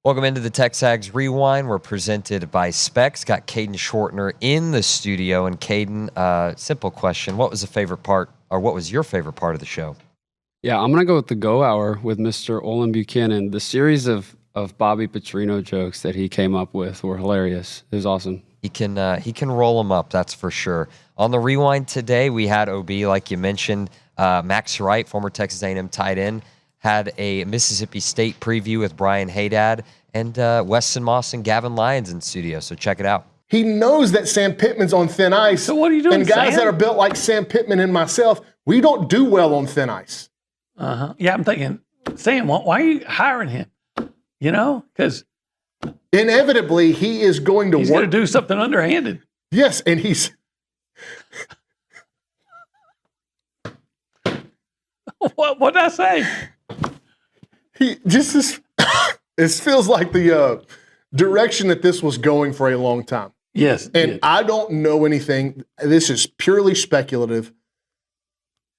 Welcome into the TexAgs Rewind. We're presented by Specs. Got Caden Shortner in the studio. And Caden, simple question. What was the favorite part, or what was your favorite part of the show? Yeah, I'm going to go with the Go Hour with Mr. Olin Buchanan. The series of Bobby Petrino jokes that he came up with were hilarious. It was awesome. He can roll them up, that's for sure. On the Rewind today, we had OB, like you mentioned. Max Wright, former Texas A&M tight end, had a Mississippi State preview with Brian Hadad, and Weston Moss and Gavin Lyons in studio, so check it out. He knows that Sam Pittman's on thin ice. So what are you doing, And guys Sam? that are built like Sam Pittman and myself, we don't do well on thin ice. Uh-huh. Yeah, I'm thinking, Sam, why are you hiring him? You know, because Inevitably, he is going to he's work. going to do something underhanded. Yes, and he's... What did I say? He just is... It feels like the direction that this was going for a long time. Yes. And I don't know anything. This is purely speculative.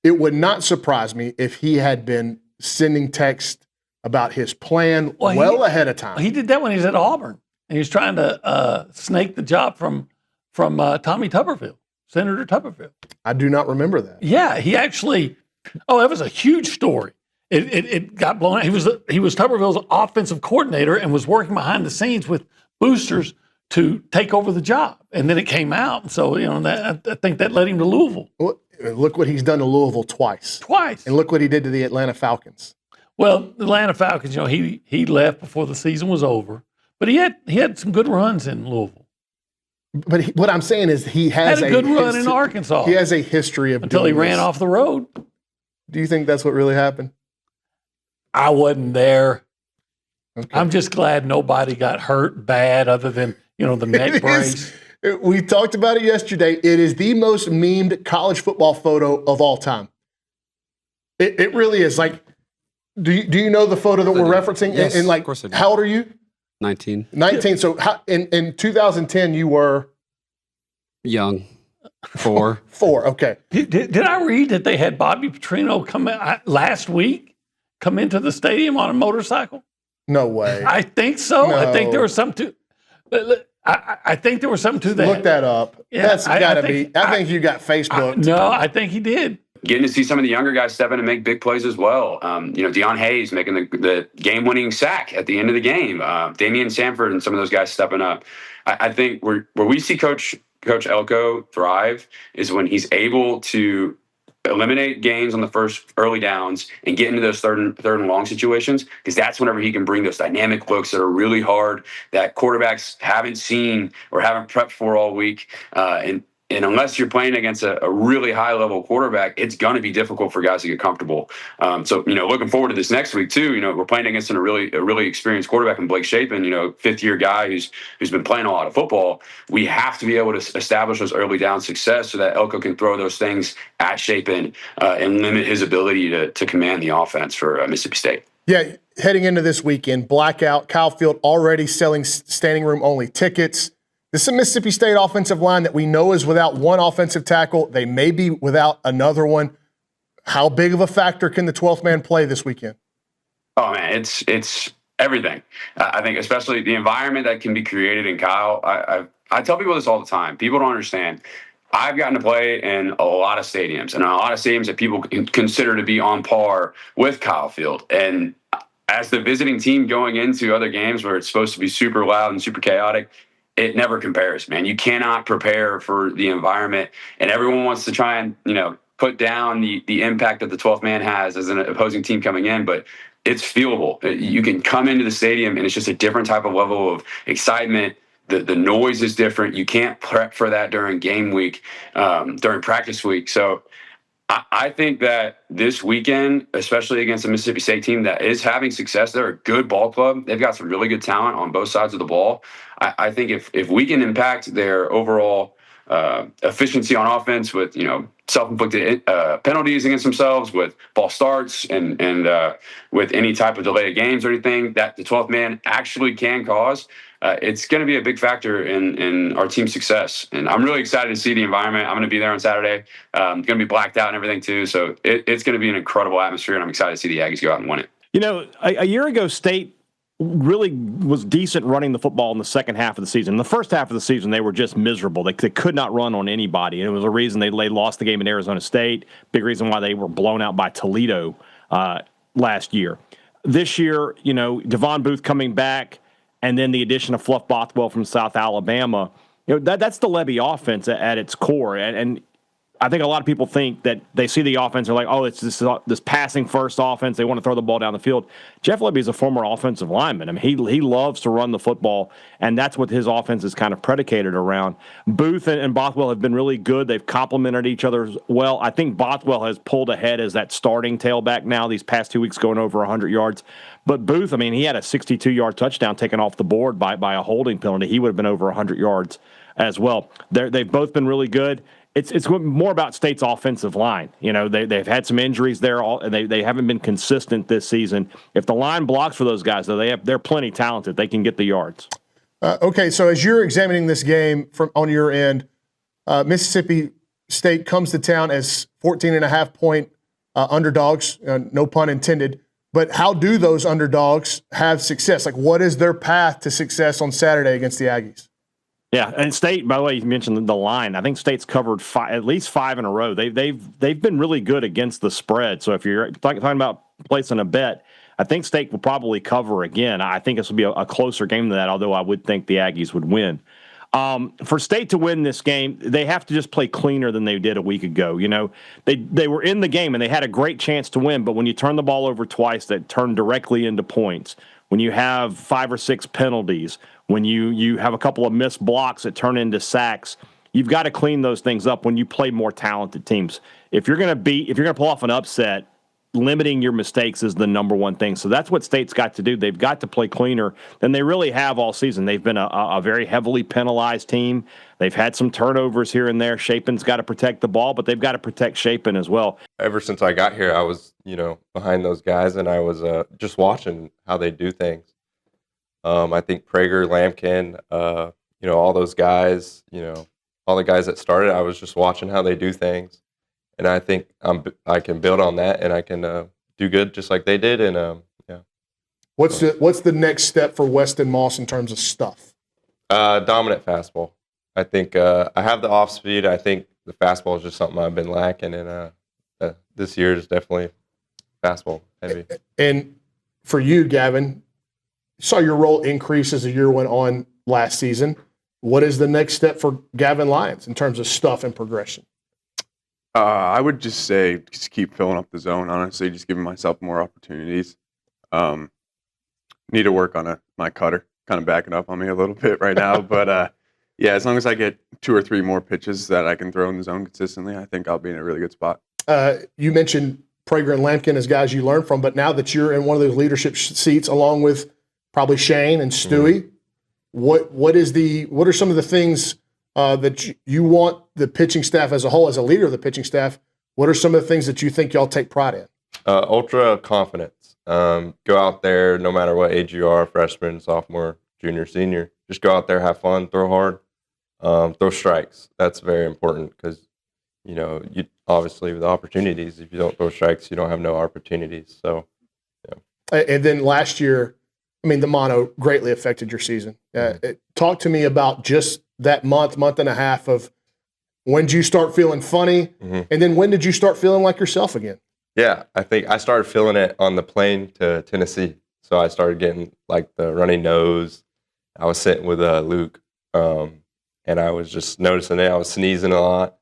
It would not surprise me if he had been sending text about his plan ahead of time. He did that when he was at Auburn, and he was trying to snake the job from Tommy Tuberville, Senator Tuberville. I do not remember that. Yeah, he actually. Oh, that was a huge story. It got blown out. He was Tuberville's offensive coordinator and was working behind the scenes with boosters to take over the job. And then it came out. So, I think that led him to Louisville. Well, look what he's done to Louisville twice. And look what he did to the Atlanta Falcons. Well, the Atlanta Falcons, he left before the season was over. But he had some good runs in Louisville. But what I'm saying is he has had a good run in Arkansas. He has a history of until he ran off the road. Do you think that's what really happened? I wasn't there. Okay. I'm just glad nobody got hurt bad other than, the neck brace. We talked about it yesterday. It is the most memed college football photo of all time. It really is. Like, do you know the photo that we're referencing? Yes, and of course I do. How old are you? 19. 19. So in 2010, you were? Young. 4. 4, okay. Did I read that they had Bobby Petrino last week come into the stadium on a motorcycle? No way. I think so. No. I think there was something to. I think there was something to that. Look that up. Yeah, That's got to be. I think you got Facebook. No, I think he did. Getting to see some of the younger guys step in and make big plays as well. Deion Hayes making the game-winning sack at the end of the game. Damian Sanford and some of those guys stepping up. I think where we see Coach Elko thrive is when he's able to eliminate gains on the first early downs and get into those third and long situations, because that's whenever he can bring those dynamic looks that are really hard that quarterbacks haven't seen or haven't prepped for all week. And unless you're playing against a really high-level quarterback, it's going to be difficult for guys to get comfortable. So, looking forward to this next week, too. We're playing against a really experienced quarterback in Blake Shapen, fifth-year guy who's been playing a lot of football. We have to be able to establish those early down success so that Elko can throw those things at Shapen and limit his ability to command the offense for Mississippi State. Yeah, heading into this weekend, blackout, Kyle Field already selling standing room only tickets. This is a Mississippi State offensive line that we know is without one offensive tackle. They may be without another one. How big of a factor can the 12th man play this weekend? Oh, man, it's everything. I think especially the environment that can be created in Kyle. I tell people this all the time. People don't understand. I've gotten to play in a lot of stadiums, and a lot of stadiums that people consider to be on par with Kyle Field. And as the visiting team going into other games where it's supposed to be super loud and super chaotic, it never compares, man. You cannot prepare for the environment, and everyone wants to try and, put down the impact that the 12th man has as an opposing team coming in, but it's feelable. You can come into the stadium, and it's just a different type of level of excitement. The noise is different. You can't prep for that during game week, during practice week. So I think that this weekend, especially against a Mississippi State team that is having success, they're a good ball club. They've got some really good talent on both sides of the ball. I think if we can impact their overall efficiency on offense with, self-inflicted penalties against themselves, with false starts, and with any type of delay of games or anything that the 12th man actually can cause, it's going to be a big factor in our team's success. And I'm really excited to see the environment. I'm going to be there on Saturday. Going to be blacked out and everything too. So it's going to be an incredible atmosphere, and I'm excited to see the Aggies go out and win it. A year ago, State really was decent running the football in the second half of the season. In the first half of the season, they were just miserable. They could not run on anybody, and it was a reason they lost the game in Arizona State. Big reason why they were blown out by Toledo last year. This year, Devon Booth coming back, and then the addition of Fluff Bothwell from South Alabama. That's the Levy offense at its core, and I think a lot of people think that they see the offense, they're like, oh, it's this passing first offense. They want to throw the ball down the field. Jeff Lebby is a former offensive lineman. I mean, he loves to run the football, and that's what his offense is kind of predicated around. Booth and Bothwell have been really good. They've complemented each other well. I think Bothwell has pulled ahead as that starting tailback now these past 2 weeks, going over 100 yards. But Booth, I mean, he had a 62-yard touchdown taken off the board by a holding penalty. He would have been over 100 yards as well. They've both been really good. It's more about State's offensive line. They've had some injuries there, and they haven't been consistent this season. If the line blocks for those guys, though, they're plenty talented. They can get the yards. Okay, so as you're examining this game on your end, Mississippi State comes to town as 14.5-point underdogs, no pun intended. But how do those underdogs have success? Like, what is their path to success on Saturday against the Aggies? Yeah, and State, by the way, you mentioned the line. I think State's covered at least 5 in a row. They've been really good against the spread. So if you're talking about placing a bet, I think State will probably cover again. I think this will be a closer game than that, although I would think the Aggies would win. For State to win this game, they have to just play cleaner than they did a week ago. They were in the game and they had a great chance to win, but when you turn the ball over twice, that turned directly into points. When you have 5 or 6 penalties, when you have a couple of missed blocks that turn into sacks, you've got to clean those things up when you play more talented teams. If you're going to pull off an upset, limiting your mistakes is the number one thing. So that's what State's got to do. They've got to play cleaner than they really have all season. They've been a very heavily penalized team. They've had some turnovers here and there. Shapin's got to protect the ball, but they've got to protect Shapin as well. Ever since I got here, I was, behind those guys, and I was just watching how they do things. I think Prager, Lampkin, all those guys, all the guys that started, I was just watching how they do things. And I think I can build on that, and I can do good just like they did. And yeah. What's the next step for Weston Moss in terms of stuff? Dominant fastball. I think I have the off speed. I think the fastball is just something I've been lacking, and this year is definitely fastball heavy. And for you, Gavin, you saw your role increase as the year went on last season. What is the next step for Gavin Lyons in terms of stuff and progression? I would just say just keep filling up the zone, honestly, just giving myself more opportunities. Need to work on my cutter, kind of backing up on me a little bit right now. But, yeah, as long as I get 2 or 3 more pitches that I can throw in the zone consistently, I think I'll be in a really good spot. You mentioned Prager and Lampkin as guys you learned from, but now that you're in one of those leadership seats along with probably Shane and Stewie, what are some of the things that you want the pitching staff as a whole, as a leader of the pitching staff, what are some of the things that you think y'all take pride in? Ultra confidence. Go out there, no matter what age you are, freshman, sophomore, junior, senior, just go out there, have fun, throw hard, throw strikes. That's very important because, you obviously with the opportunities, if you don't throw strikes, you don't have no opportunities. So, yeah. And then last year, the mono greatly affected your season. Talk to me about just that month and a half of when did you start feeling funny, and then when did you start feeling like yourself again? Yeah, I think I started feeling it on the plane to Tennessee. So I started getting like the runny nose. I was sitting with Luke, and I was just noticing it. I was sneezing a lot.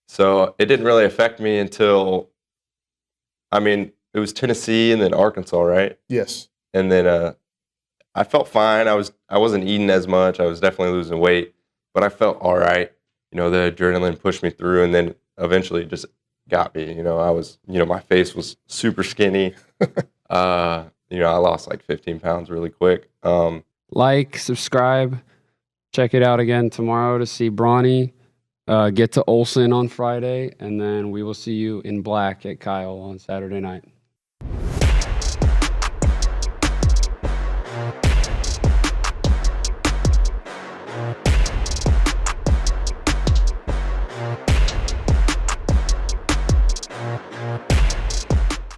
So it didn't really affect me until, it was Tennessee and then Arkansas, right? Yes. And then I felt fine. I wasn't eating as much. I was definitely losing weight, but I felt all right. The adrenaline pushed me through, and then eventually it just got me. I was, my face was super skinny. I lost like 15 pounds really quick. Like, subscribe, check it out again tomorrow to see Bronny. Get to Olson on Friday, and then we will see you in black at Kyle on Saturday night.